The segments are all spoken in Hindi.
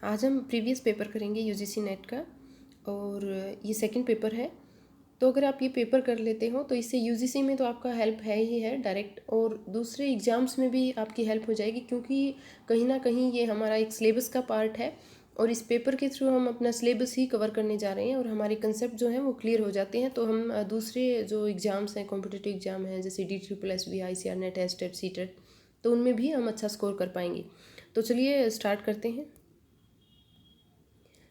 आज हम प्रीवियस पेपर करेंगे यूजीसी नेट का और ये सेकंड पेपर है। तो अगर आप ये पेपर कर लेते हो तो इससे यूजीसी में तो आपका हेल्प है ही है डायरेक्ट, और दूसरे एग्ज़ाम्स में भी आपकी हेल्प हो जाएगी, क्योंकि कहीं ना कहीं ये हमारा एक सिलेबस का पार्ट है और इस पेपर के थ्रू हम अपना सिलेबस ही कवर करने जा रहे हैं और हमारे कंसेप्ट जो हैं वो क्लियर हो जाते हैं। तो हम दूसरे जो एग्ज़ाम्स हैं, कॉम्पिटिटिव एग्ज़ाम हैं जैसे DSSS, ICAR net, STET, CTET, तो उनमें भी हम अच्छा स्कोर कर पाएंगे। तो चलिए स्टार्ट करते हैं।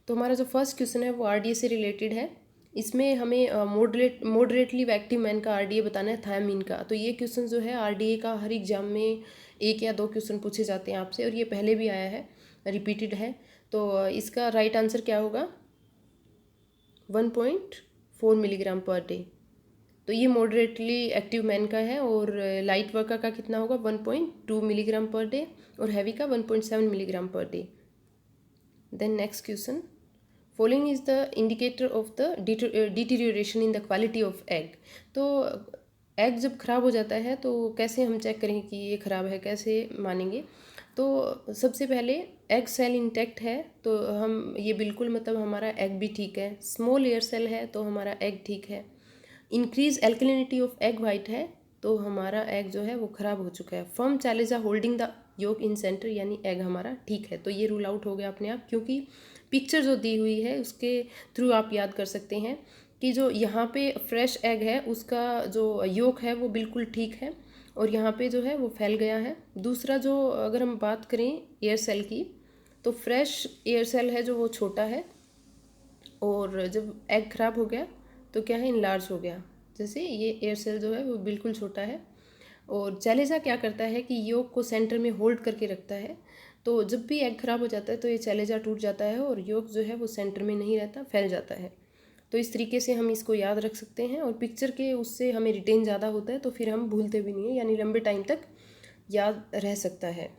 तो हमारा जो फर्स्ट क्वेश्चन है वो आरडीए से रिलेटेड है। इसमें हमें मॉडरेटली एक्टिव मैन का आरडीए बताना है थायमीन का। तो ये क्वेश्चन जो है आरडीए का हर एग्जाम में 1 या 2 क्वेश्चन पूछे जाते हैं आपसे, और ये पहले भी आया है, रिपीटेड है। तो इसका राइट आंसर क्या होगा? 1.4 मिलीग्राम पर डे। तो ये मॉडरेटली एक्टिव मैन का है, और लाइट वर्कर का कितना होगा? 1.2 मिलीग्राम पर डे, और हैवी का 1.7 milligram per day. Then next question, following is the indicator of the deterioration in the quality of egg. तो एग जब ख़राब हो जाता है तो कैसे हम चेक करेंगे कि ये ख़राब है, कैसे मानेंगे? तो सबसे पहले एग सेल इंटैक्ट है तो हम ये बिल्कुल, मतलब हमारा एग भी ठीक है। स्मॉल एयर सेल है तो हमारा एग ठीक है। Increase alkalinity of egg white है तो हमारा एग जो है वो ख़राब हो चुका है। Firm challenger holding the yoke in centre, यानी एग हमारा ठीक है। तो ये रूल आउट हो गया अपने आप, क्योंकि पिक्चर जो दी हुई है उसके थ्रू आप याद कर सकते हैं कि जो यहाँ पे फ्रेश एग है उसका जो योक है वो बिल्कुल ठीक है, और यहाँ पे जो है वो फैल गया है। दूसरा, जो अगर हम बात करें एयर सेल की, तो फ्रेश एयर सेल है जो वो छोटा है, और जब एग खराब हो गया तो क्या है, इनलार्ज हो गया। जैसे ये एयर सेल जो है वो बिल्कुल छोटा है। और चैलेंजा क्या करता है कि योक को सेंटर में होल्ड करके रखता है। तो जब भी एग खराब हो जाता है तो ये चैलेंजा टूट जाता है और योक जो है वो सेंटर में नहीं रहता, फैल जाता है। तो इस तरीके से हम इसको याद रख सकते हैं, और पिक्चर के उससे हमें रिटेन ज़्यादा होता है तो फिर हम भूलते भी नहीं हैं, यानी लंबे टाइम तक याद रह सकता है।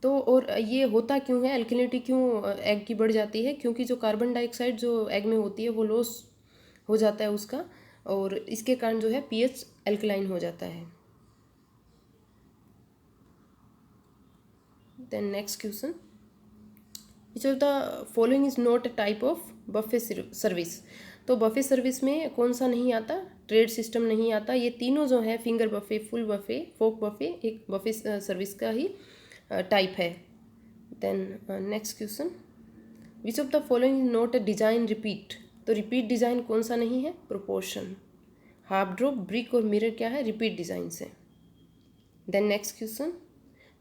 तो और ये होता क्यों है, अल्कलिनिटी क्यों एग की बढ़ जाती है? क्योंकि जो कार्बन डाइऑक्साइड जो एग में होती है वो लॉस हो जाता है उसका, और इसके कारण जो है पीएच अल्कलाइन हो जाता है। Then next question, which of the following is not a type of buffet service. तो बफे सर्विस में कौन सा नहीं आता? ट्रेड सिस्टम नहीं आता। ये तीनों जो है, finger buffet, full buffet, folk buffet, एक बफे सर्विस का ही टाइप है। Then next question, which of the following not a design repeat. तो रिपीट डिज़ाइन कौन सा नहीं है? प्रोपोर्शन। हाफ ड्रॉप, ब्रिक और मिरर क्या है? रिपीट डिज़ाइन से। Then next question,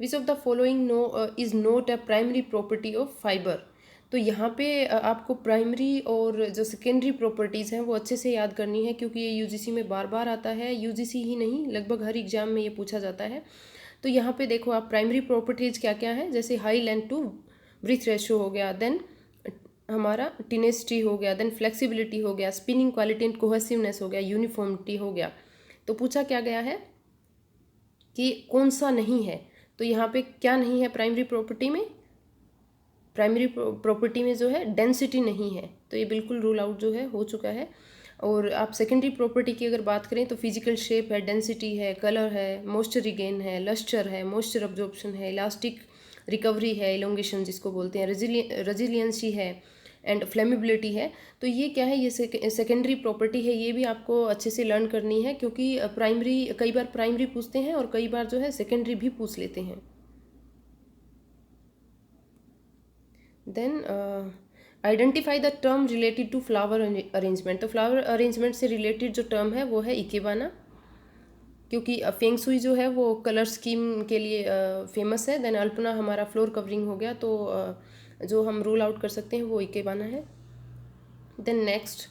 which of the following is not a primary property of fibre. तो यहाँ पे आपको प्राइमरी और जो सेकेंडरी प्रॉपर्टीज़ हैं वो अच्छे से याद करनी है, क्योंकि ये यूजीसी में बार बार आता है। यूजीसी ही नहीं, लगभग हर एग्जाम में ये पूछा जाता है। तो यहाँ पे देखो आप, प्राइमरी प्रॉपर्टीज़ क्या क्या है, जैसे high length to breadth ratio हो गया, देन हमारा टिनेसिटी हो गया, देन फ्लेक्सिबिलिटी हो गया, स्पिनिंग क्वालिटी एंड कोहेसिवनेस हो गया, यूनिफॉर्मिटी हो गया। तो पूछा क्या गया है कि कौन सा नहीं है। तो यहाँ पे क्या नहीं है प्राइमरी प्रॉपर्टी में? प्राइमरी प्रॉपर्टी में जो है डेंसिटी नहीं है, तो ये बिल्कुल रूल आउट जो है हो चुका है। और आप सेकेंडरी प्रॉपर्टी की अगर बात करें तो फिजिकल शेप है, डेंसिटी है, कलर है, मॉइस्चर रिगेन है, लस्टर है, मॉइस्चर अब्जॉर्प्शन है, इलास्टिक रिकवरी है, इलोंगेशन जिसको बोलते हैं, रेजिलियंसी है, एंड फ्लेमिबिलिटी है। तो ये क्या है, ये सेकेंडरी प्रॉपर्टी है। ये भी आपको अच्छे से लर्न करनी है, क्योंकि प्राइमरी, कई बार प्राइमरी पूछते हैं और कई बार जो है सेकेंडरी भी पूछ लेते हैं। Then identify the term related to flower arrangement. तो फ्लावर अरेंजमेंट से रिलेटेड जो टर्म है वो है इकेबाना, क्योंकि फेंग सुई जो है वो कलर स्कीम के लिए फेमस है। देन अल्पना हमारा फ्लोर कवरिंग हो गया, तो जो हम रूल आउट कर सकते हैं वो इकेबाना है। Then next,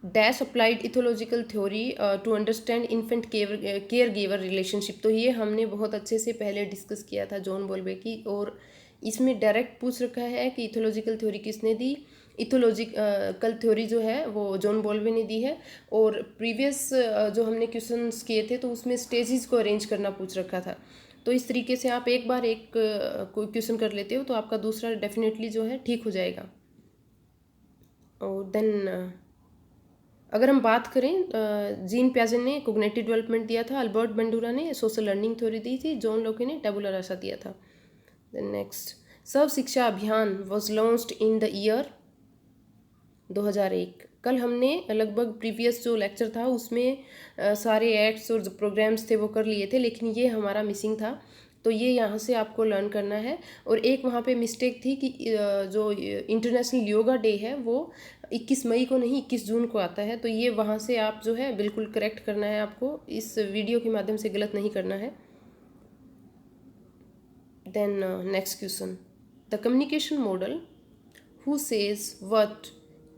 dash applied ethological theory to understand infant caregiver relationship. तो ये हमने बहुत अच्छे से पहले डिस्कस किया था जॉन बॉल्बे की, और इसमें डायरेक्ट पूछ रखा है कि इथोलॉजिकल थ्योरी किसने दी। इथोलॉजिकल थ्योरी जो है वो जॉन बॉल्बे ने दी है। और प्रीवियस जो हमने क्वेश्चंस किए थे तो उसमें स्टेजेस को अरेंज करना पूछ रखा था। तो इस तरीके से आप एक बार एक कोई क्वेश्चन कर लेते हो तो आपका दूसरा डेफिनेटली जो है ठीक हो जाएगा। और देन अगर हम बात करें, जीन प्याजे ने कोग्निटिव डेवलपमेंट दिया था, अल्बर्ट बंडूरा ने सोशल लर्निंग थ्योरी दी थी, जॉन लोके ने टेबुला रासा दिया था। देन नेक्स्ट, सर्व शिक्षा अभियान was launched in the year 2001। कल हमने लगभग प्रीवियस जो लेक्चर था उसमें सारे एक्ट्स और जो प्रोग्राम्स थे वो कर लिए थे, लेकिन ये हमारा मिसिंग था, तो ये यहाँ से आपको लर्न करना है। और एक वहाँ पे मिस्टेक थी कि जो इंटरनेशनल योगा डे है वो 21 मई को नहीं 21 जून को आता है, तो ये वहाँ से आप जो है बिल्कुल करेक्ट करना है, आपको इस वीडियो के माध्यम से गलत नहीं करना है। Then next question, the communication model who says what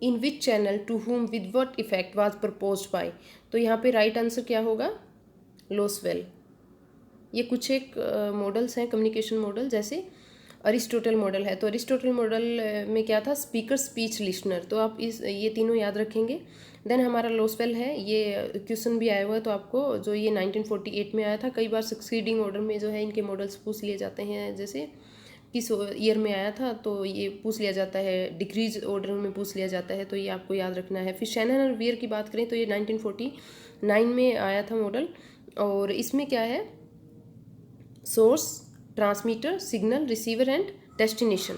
in which channel to whom with what effect was proposed by। तो यहाँ पे राइट आंसर क्या होगा, लोसवेल। ये कुछ एक मॉडल्स हैं कम्युनिकेशन मॉडल, जैसे अरिस्टोटल मॉडल है, तो अरिस्टोटल मॉडल में क्या था, स्पीकर स्पीच लिसनर, तो आप ये तीनों याद रखेंगे। देन हमारा लोसवेल है, ये क्वेश्चन भी आया हुआ है तो आपको, जो ये 1948 में आया था। कई बार सक्सीडिंग ऑर्डर में जो है इनके मॉडल्स पूछ लिए जाते हैं, जैसे किस ईयर में आया था तो ये पूछ लिया जाता है, डिक्रीज ऑर्डर में पूछ लिया जाता है, तो ये आपको याद रखना है। फिर शैनन और वियर की बात करें तो ये 1949 में आया था मॉडल, और इसमें क्या है, source, transmitter, signal, receiver and destination,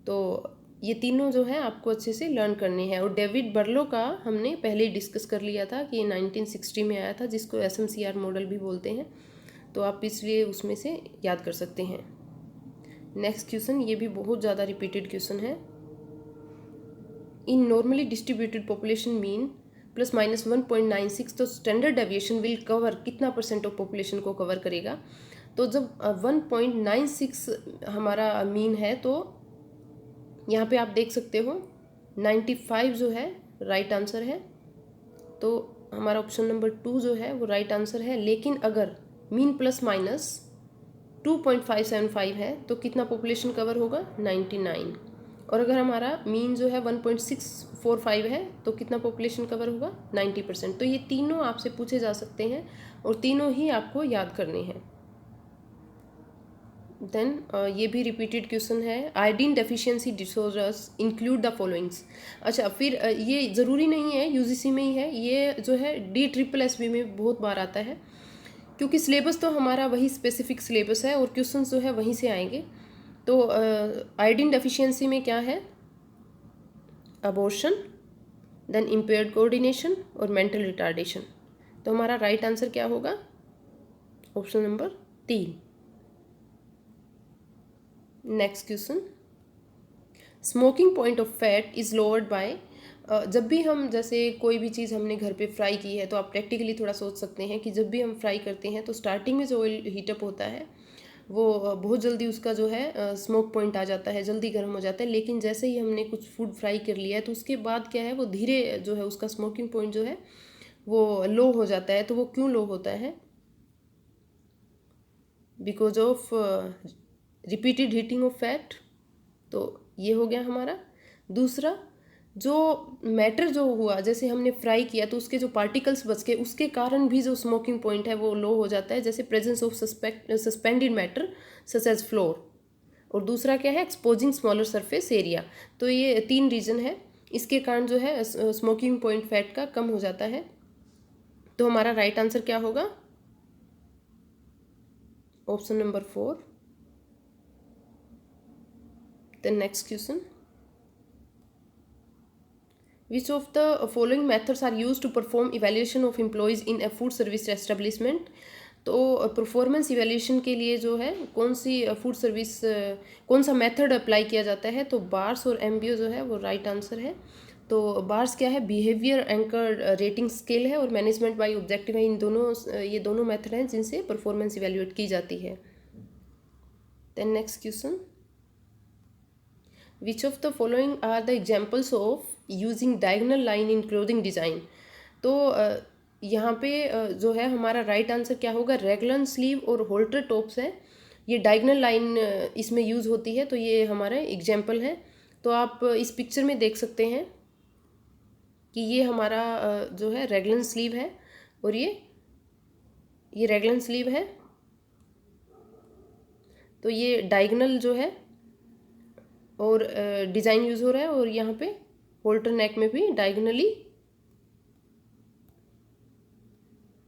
तो ये तीनों जो है आपको अच्छे से लर्न करने हैं। और डेविड बर्लो का हमने पहले ही डिस्कस कर लिया था कि ये 1960 में आया था, जिसको SMCR मॉडल भी बोलते हैं, तो आप इसलिए उसमें से याद कर सकते हैं। नेक्स्ट क्वेश्चन, ये भी बहुत ज़्यादा रिपीटेड क्वेश्चन है। In normally distributed population mean plus minus 1.96, तो स्टैंडर्ड डेविएशन विल कवर कितना % ऑफ पॉपुलेशन को कवर करेगा। तो जब 1.96 हमारा मीन है, तो यहाँ पे आप देख सकते हो 95 जो है राइट आंसर है, तो हमारा ऑप्शन नंबर 2 जो है वो राइट आंसर है। लेकिन अगर मीन प्लस माइनस 2.575 है तो कितना पॉपुलेशन कवर होगा, 99। और अगर हमारा मीन जो है 1.645 है तो कितना पॉपुलेशन कवर होगा, 90%। तो ये तीनों आपसे पूछे जा सकते हैं और तीनों ही आपको याद करने हैं। देन ये भी रिपीटेड क्वेश्चन है, iodine deficiency disorders include the followings. अच्छा, फिर ये ज़रूरी नहीं है UGC में ही है, ये जो है DSSS में बहुत बार आता है, क्योंकि सिलेबस तो हमारा वही स्पेसिफिक सिलेबस है और क्वेश्चंस जो है वहीं से आएंगे। तो आयोडीन डेफिशिएंसी में क्या है, अबॉर्शन, देन इम्पेयर्ड कोऑर्डिनेशन और मेंटल रिटार्डेशन, तो हमारा राइट आंसर क्या होगा, option number 3। Next question, smoking point of fat is lowered by. जब भी हम, जैसे कोई भी चीज़ हमने घर पे फ्राई की है, तो आप प्रैक्टिकली थोड़ा सोच सकते हैं कि जब भी हम फ्राई करते हैं तो स्टार्टिंग में जो ऑयल हीटअप होता है वो बहुत जल्दी उसका जो है स्मोक पॉइंट आ जाता है, जल्दी गर्म हो जाता है। लेकिन जैसे ही हमने कुछ फूड फ्राई कर लिया है तो उसके बाद क्या है, वो धीरे जो है उसका स्मोकिंग पॉइंट जो है वो लो हो जाता है। तो वो क्यों लो होता है, because of repeated heating of fat, तो ये हो गया हमारा। दूसरा, जो मैटर जो हुआ, जैसे हमने फ्राई किया तो उसके जो पार्टिकल्स बच गए, उसके कारण भी जो स्मोकिंग पॉइंट है वो लो हो जाता है, जैसे presence of suspended matter such as flour. और दूसरा क्या है, एक्सपोजिंग स्मॉलर सरफेस एरिया। तो ये 3 रीज़न है, इसके कारण जो है स्मोकिंग पॉइंट फैट का कम हो जाता है। तो हमारा राइट आंसर क्या होगा, option number 4। The next question, which of the following methods are used to perform evaluation of employees in a food service establishment। तो परफॉर्मेंस इवैल्यूएशन के लिए जो है कौन सी फूड सर्विस, कौन सा मेथड अप्लाई किया जाता है, तो बार्स और MBO जो है वो राइट आंसर है। तो बार्स क्या है, बिहेवियर एंकर रेटिंग स्केल है, और मैनेजमेंट बाय ऑब्जेक्टिव है। इन दोनों, ये दोनों मेथड हैं जिनसे परफॉर्मेंस इवैल्यूएट की जाती है। Then next question, which of the following are the examples of using diagonal line in clothing design. तो यहाँ पे जो है हमारा राइट आंसर क्या होगा, रेगलन स्लीव और होल्टर टॉप्स है, ये डायगोनल लाइन इसमें यूज़ होती है, तो ये हमारा एग्जाम्पल है। तो आप इस पिक्चर में देख सकते हैं कि ये हमारा जो है रेगलन स्लीव है, और ये रेगलन स्लीव है, तो ये डायगोनल जो है और डिज़ाइन यूज़ हो रहा है, और यहाँ पे होल्टर नेक में भी डायगोनली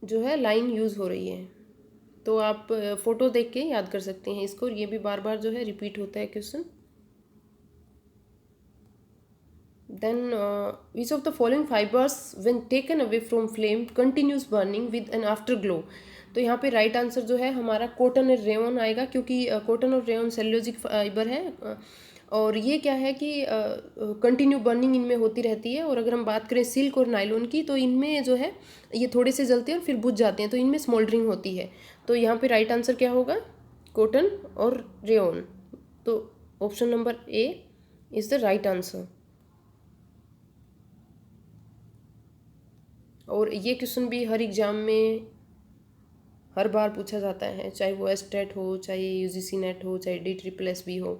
जो है लाइन यूज़ हो रही है। तो आप फोटो देख के याद कर सकते हैं इसको, ये भी बार बार जो है रिपीट होता है question. Then which of the following fibers when taken away from flame continues burning with an afterglow। तो यहाँ पे राइट आंसर जो है हमारा कॉटन और रेयन आएगा, क्योंकि कॉटन और रेयन सेल्यूलोजिक फाइबर है, और ये क्या है कि कंटिन्यू बर्निंग इनमें होती रहती है। और अगर हम बात करें सिल्क और नायलॉन की, तो इनमें जो है ये थोड़े से जलते हैं और फिर बुझ जाते हैं, तो इनमें स्मोल्डरिंग होती है। तो यहाँ पे राइट आंसर क्या होगा, कॉटन और रेयन। तो option number A is the right answer. और ये क्वेश्चन भी हर एग्ज़ाम में हर बार पूछा जाता है, चाहे वो एस्टेट हो, चाहे यूजीसी नेट हो, चाहे DSSS हो।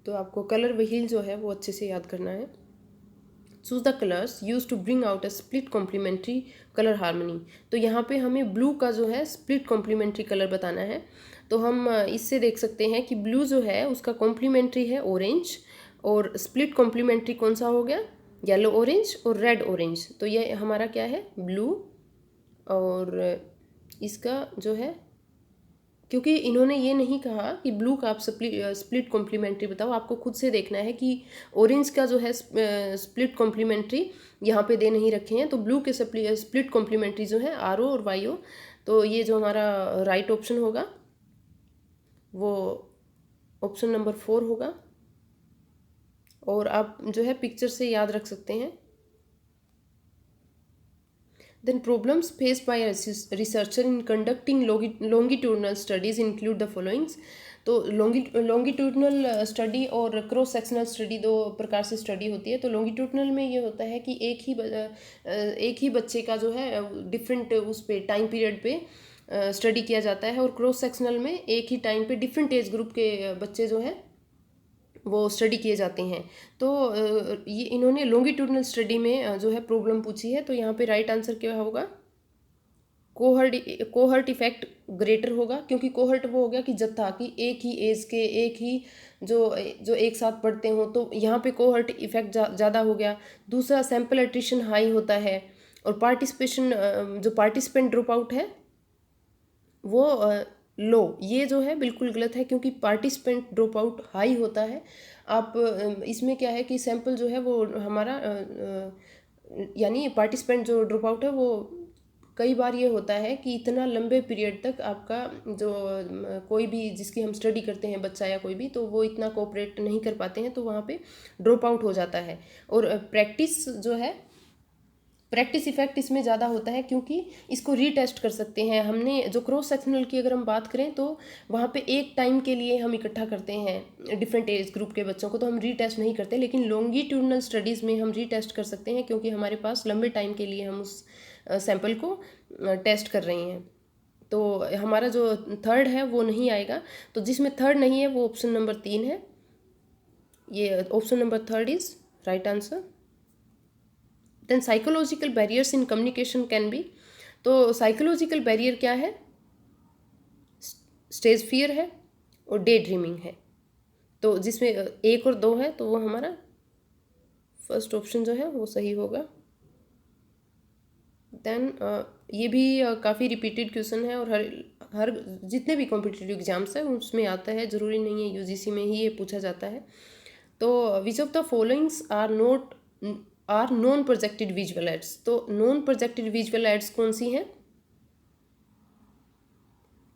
तो आपको कलर व्हील जो है वो अच्छे से याद करना है। Choose the colours used to bring out a split complementary colour harmony. तो यहाँ पे हमें ब्लू का जो है स्प्लिट कॉम्प्लीमेंट्री कलर बताना है। तो हम इससे देख सकते हैं कि ब्लू जो है उसका कॉम्प्लीमेंट्री है ऑरेंज, और स्प्लिट कॉम्प्लीमेंट्री कौन सा हो गया, येलो ऑरेंज और रेड ऑरेंज। तो ये हमारा क्या है, ब्लू। और इसका जो है, क्योंकि इन्होंने ये नहीं कहा कि ब्लू का आप स्प्लिट कॉम्प्लीमेंट्री बताओ, आपको खुद से देखना है कि ऑरेंज का जो है स्प्लिट कॉम्प्लीमेंट्री यहाँ पे दे नहीं रखे हैं। तो ब्लू के स्प्लिट कॉम्प्लीमेंट्री जो है RO और YO। तो ये जो हमारा राइट ऑप्शन होगा वो ऑप्शन नंबर 4 होगा। और आप जो है पिक्चर से याद रख सकते हैं। Then problems faced by a researcher in conducting longitudinal studies include the followings। तो लॉन्गिट्यूडनल स्टडी और क्रॉस सेक्शनल स्टडी दो प्रकार से स्टडी होती है। तो लॉन्गिट्यूडनल में ये होता है कि एक ही बच्चे का जो है डिफरेंट उस पे टाइम पीरियड पे स्टडी किया जाता है, और क्रॉस सेक्शनल में एक ही टाइम पे डिफरेंट एज ग्रुप के बच्चे जो है वो स्टडी किए जाते हैं। तो ये इन्होंने लॉन्गिट्यूडनल स्टडी में जो है प्रॉब्लम पूछी है। तो यहाँ पे राइट आंसर क्या होगा, कोहर्ट इफेक्ट ग्रेटर होगा, क्योंकि कोहर्ट वो हो गया कि जत्था कि एक ही एज के एक ही जो जो एक साथ पढ़ते हो, तो यहाँ पे कोहर्ट इफेक्ट ज़्यादा हो गया। दूसरा सैम्पल एट्रिशन हाई होता है, और पार्टिसिपेशन जो पार्टिसिपेंट ड्रॉप आउट है वो लो। ये जो है बिल्कुल गलत है, क्योंकि पार्टिसिपेंट ड्रॉप आउट हाई होता है। आप इसमें क्या है कि सैंपल जो है वो हमारा यानी पार्टिसिपेंट जो ड्रॉप आउट है वो कई बार ये होता है कि इतना लंबे पीरियड तक आपका जो कोई भी जिसकी हम स्टडी करते हैं बच्चा या कोई भी, तो वो इतना कोऑपरेट नहीं कर पाते हैं, तो वहाँ पे ड्रॉप आउट हो जाता है। और प्रैक्टिस जो है, प्रैक्टिस इफेक्ट इसमें ज़्यादा होता है, क्योंकि इसको रीटेस्ट कर सकते हैं। हमने जो क्रॉस सेक्शनल की अगर हम बात करें, तो वहाँ पे एक टाइम के लिए हम इकट्ठा करते हैं डिफरेंट एज ग्रुप के बच्चों को, तो हम रीटेस्ट नहीं करते। लेकिन लॉन्गिट्यूडनल स्टडीज़ में हम रीटेस्ट कर सकते हैं, क्योंकि हमारे पास लंबे टाइम के लिए हम उस सैंपल को टेस्ट कर रहे हैं। तो हमारा जो थर्ड है वो नहीं आएगा। तो जिसमें थर्ड नहीं है वो ऑप्शन नंबर 3 है। ये option number 3 is right answer. Then psychological barriers in communication can be. तो साइकोलॉजिकल बैरियर क्या है, स्टेज फियर है और डे ड्रीमिंग है। तो जिसमें 1 और 2 है, तो वो हमारा फर्स्ट ऑप्शन जो है वो सही होगा। देन ये भी काफ़ी रिपीटेड क्वेश्चन है, और हर जितने भी कॉम्पिटिटिव एग्जाम्स हैं उसमें आता है, ज़रूरी नहीं है UGC में ही ये पूछा जाता है। तो which of the followings are non projected visual aids. तो नॉन प्रोजेक्टेड विजुअल एड्स कौन सी हैं,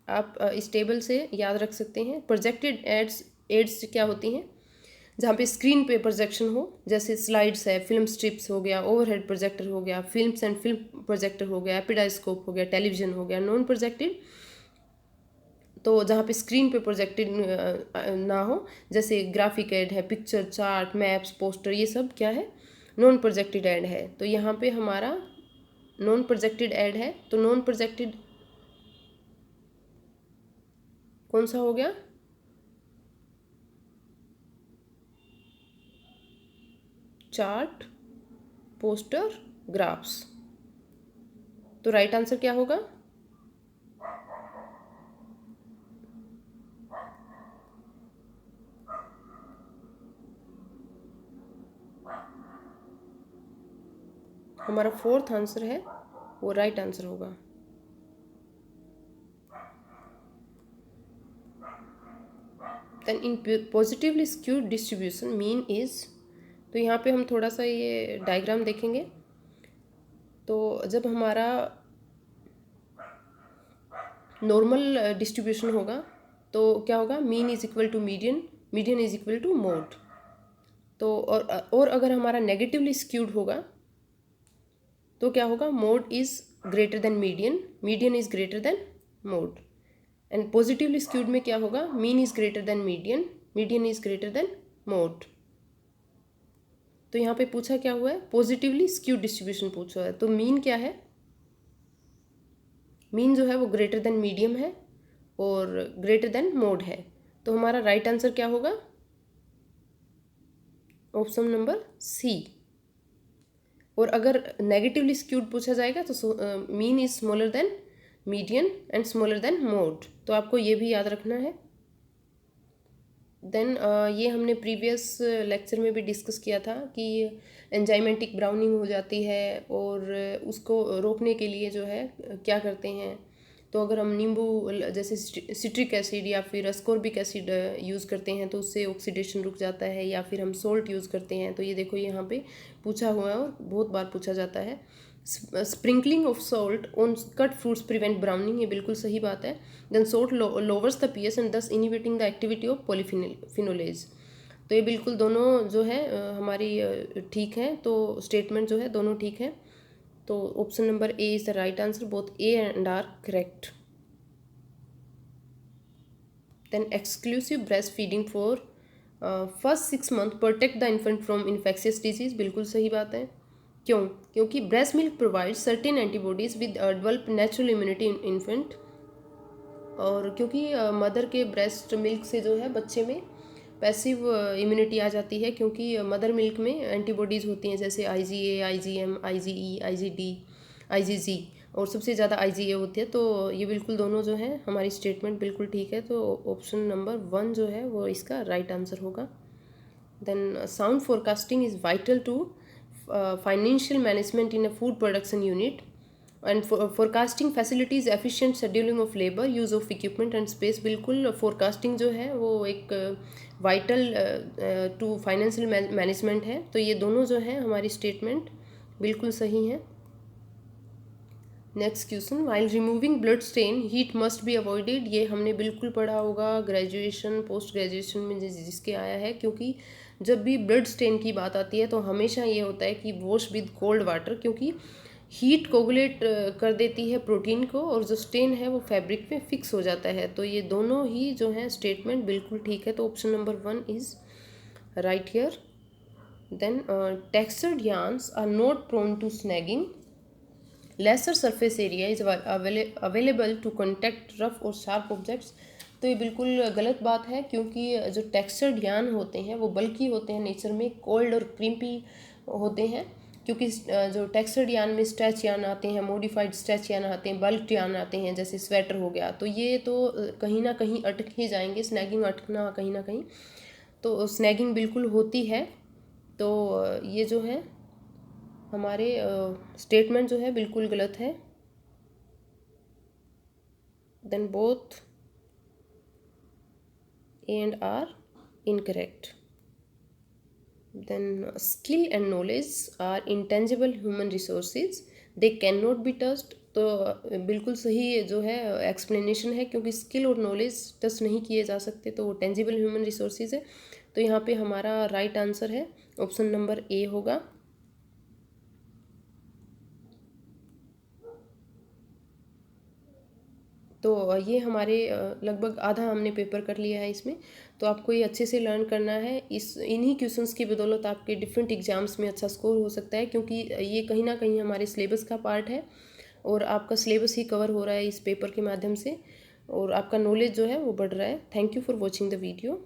आप इस टेबल से याद रख सकते हैं। प्रोजेक्टेड एड्स क्या होती हैं, जहाँ पे स्क्रीन पे प्रोजेक्शन हो, जैसे स्लाइड्स है, फिल्म स्ट्रिप्स हो गया, ओवरहेड प्रोजेक्टर हो गया, फिल्म्स एंड फिल्म प्रोजेक्टर हो गया, एपिडाइस्कोप हो गया, टेलीविजन हो गया। नॉन प्रोजेक्टेड तो जहाँ पे स्क्रीन पे प्रोजेक्टेड ना हो, जैसे ग्राफिक एड है, पिक्चर, चार्ट, मैप्स, पोस्टर, ये सब क्या है, नॉन प्रोजेक्टेड एड है। तो यहाँ पे हमारा नॉन प्रोजेक्टेड एड है। तो नॉन प्रोजेक्टेड कौन सा हो गया, चार्ट, पोस्टर, ग्राफ्स। तो राइट आंसर क्या होगा, हमारा फोर्थ आंसर है वो राइट आंसर होगा। Then in positively skewed distribution mean is, तो यहाँ पे हम थोड़ा सा ये डायग्राम देखेंगे। तो जब हमारा नॉर्मल डिस्ट्रीब्यूशन होगा तो क्या होगा, mean is equal to median, median is equal to mode. तो और अगर हमारा नेगेटिवली स्क्यूड होगा तो क्या होगा, mode is greater than median, median is greater than mode. And positively skewed में क्या होगा, mean is greater than median, median is greater than mode. तो यहाँ पे पूछा क्या हुआ है, पॉजिटिवली स्क्यूड डिस्ट्रीब्यूशन पूछा है। तो मीन क्या है, मीन जो है वो ग्रेटर देन मीडियम है और ग्रेटर देन मोड है। तो हमारा राइट आंसर क्या होगा, ऑप्शन नंबर सी। और अगर नेगेटिवली स्क्यूड पूछा जाएगा तो mean is smaller than median and smaller than mode, तो आपको ये भी याद रखना है। देन ये हमने प्रीवियस लेक्चर में भी डिस्कस किया था कि एंजाइमेटिक ब्राउनिंग हो जाती है और उसको रोकने के लिए जो है क्या करते हैं, तो अगर हम नींबू जैसे सिट्रिक एसिड या फिर अस्कॉर्बिक एसिड यूज़ करते हैं तो उससे ऑक्सीडेशन रुक जाता है, या फिर हम सोल्ट यूज़ करते हैं। तो ये देखो यहाँ पे पूछा हुआ है और बहुत बार पूछा जाता है। Sprinkling of salt on cut fruits prevent browning, ये बिल्कुल सही बात है। Then salt lowers the pH and thus inhibiting the activity of polyphenolase. तो ये बिल्कुल दोनों जो है हमारी ठीक है, तो स्टेटमेंट जो है दोनों ठीक है। तो option number A is the right answer, both A and are correct. Then exclusive breast feeding for first 6 months protect the infant from infectious disease, बिल्कुल सही बात है। क्यों, क्योंकि breast milk provide certain antibodies with develop natural immunity in infant. और क्योंकि मदर के ब्रेस्ट मिल्क से जो है बच्चे में पैसिव इम्यूनिटी आ जाती है, क्योंकि मदर मिल्क में एंटीबॉडीज़ होती हैं जैसे IgA, IgM, IgE, IgD, IgG, और सबसे ज़्यादा IgA होती है। तो ये बिल्कुल दोनों जो है हमारी स्टेटमेंट बिल्कुल ठीक है। तो ऑप्शन नंबर 1 जो है वो इसका राइट आंसर होगा। Then sound forecasting is vital to financial management in a food production unit and forecasting facilities efficient scheduling of labour use of equipment and space, बिल्कुल फोरकास्टिंग जो है वो एक वाइटल टू फाइनेंशियल मैनेजमेंट है। तो ये दोनों जो है हमारी स्टेटमेंट बिल्कुल सही है। Next question, while removing blood stain heat must be avoided, ये हमने बिल्कुल पढ़ा होगा ग्रेजुएशन पोस्ट ग्रेजुएशन में जिसके आया है। क्योंकि जब भी ब्लड स्टेन की बात आती है तो हमेशा ये होता है कि वॉश विद कोल्ड वाटर, क्योंकि हीट कोगुलेट कर देती है प्रोटीन को और जो स्टेन है वो फैब्रिक पे फिक्स हो जाता है। तो ये दोनों ही जो है स्टेटमेंट बिल्कुल ठीक है। तो option number 1 is right here. Then textured yarns are not prone to snagging, lesser surface area is available to contact rough और शार्प ऑब्जेक्ट्स, तो ये बिल्कुल गलत बात है। क्योंकि जो टेक्सचर्ड यार्न होते हैं वो बल्कि होते हैं नेचर में, कोल्ड और क्रिम्पी होते हैं। क्योंकि जो टेक्सचर्ड यार्न में स्ट्रेच यार्न आते हैं, मॉडिफाइड स्ट्रेच यार्न आते हैं, बल्क यार्न आते हैं, जैसे स्वेटर हो गया, तो ये तो कहीं ना कहीं अटक ही जाएंगे, स्नैगिंग अटकना कहीं ना कहीं, तो स्नैगिंग बिल्कुल होती है। तो ये जो है हमारे स्टेटमेंट जो है बिल्कुल गलत है। Then both A and are incorrect. Then skill and knowledge are intangible human resources, they can not be touched, तो बिल्कुल सही जो है एक्सप्लेनेशन है। क्योंकि स्किल और नॉलेज टच नहीं किए जा सकते, तो वो टेंजिबल ह्यूमन रिसोर्सेज है। तो यहाँ पे हमारा राइट आंसर है ऑप्शन नंबर ए होगा। तो ये हमारे लगभग आधा हमने पेपर कर लिया है इसमें। तो आपको ये अच्छे से लर्न करना है। इन्हीं क्वेश्चंस की बदौलत आपके डिफरेंट एग्जाम्स में अच्छा स्कोर हो सकता है, क्योंकि ये कहीं ना कहीं हमारे सिलेबस का पार्ट है और आपका सिलेबस ही कवर हो रहा है इस पेपर के माध्यम से, और आपका नॉलेज जो है वो बढ़ रहा है। Thank you for watching the video.